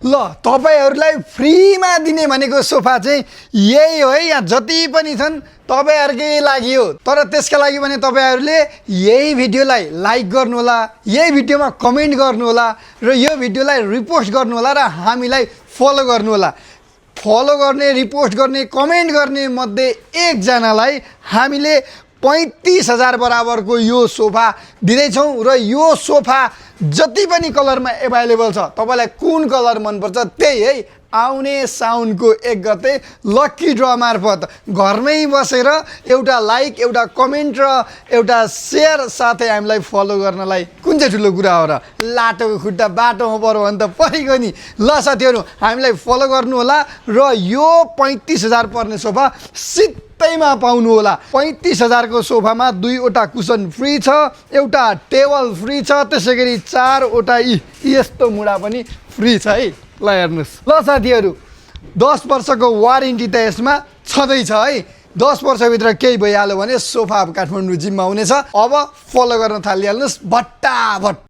ल तपाईहरुलाई फ्रीमा दिने भनेको सोफा चाहिँ यही हो है। यहाँ जति पनि छन् तपाईहरुकै लागि हो। तर त्यसका लागि भने तपाईहरुले यही भिडियोलाई लाइक गर्नु होला, यही भिडियोमा कमेन्ट गर्नु होला र यो भिडियोलाई रिपोस्ट गर्नु होला र हामीलाई फलो गर्नु होला। फलो गर्ने, रिपोस्ट गर्ने, कमेन्ट गर्ने मध्ये एकजनालाई हामीले 35,000 बराबरको यो सोफा दिँदैछौँ र यो सोफा जति पनि कलरमा एभाइलेबल छ, तपाईलाई कुन कलर मनपर्छ त्यही है आउने साउनको 1 गते लकी ड्र मार्फत घरमै बसेर एउटा लाइक, एउटा कमेन्ट र एउटा शेयर साथै हामीलाई फलो गर्नलाई कुन चाहिँ ठुलो कुरा हो र। लाटोको खुट्टा बाटोमा पर्यो भने त परेको नि। ल साथीहरु हामीलाई फलो गर्नु होला र यो 35,000 पर्ने सोफा सित्तैमा पाउनु होला। 35,000 को सोफामा 2 वटा कुसन फ्री छ, एउटा टेबल फ्री छ, त्यसैगरी 4 वटा यस्तो मुढा पनि फ्री छ है। ल हेर्नुस्। ल साथीहरु 10 वर्षको वारेन्टी त यसमा छँदैछ है। 10 वर्षभित्र केही भइहाल्यो भने सोफा काठमाडौँ जिममा हुनेछ। अब फलो गर्न थालिहाल्नुस् भट्टाभट।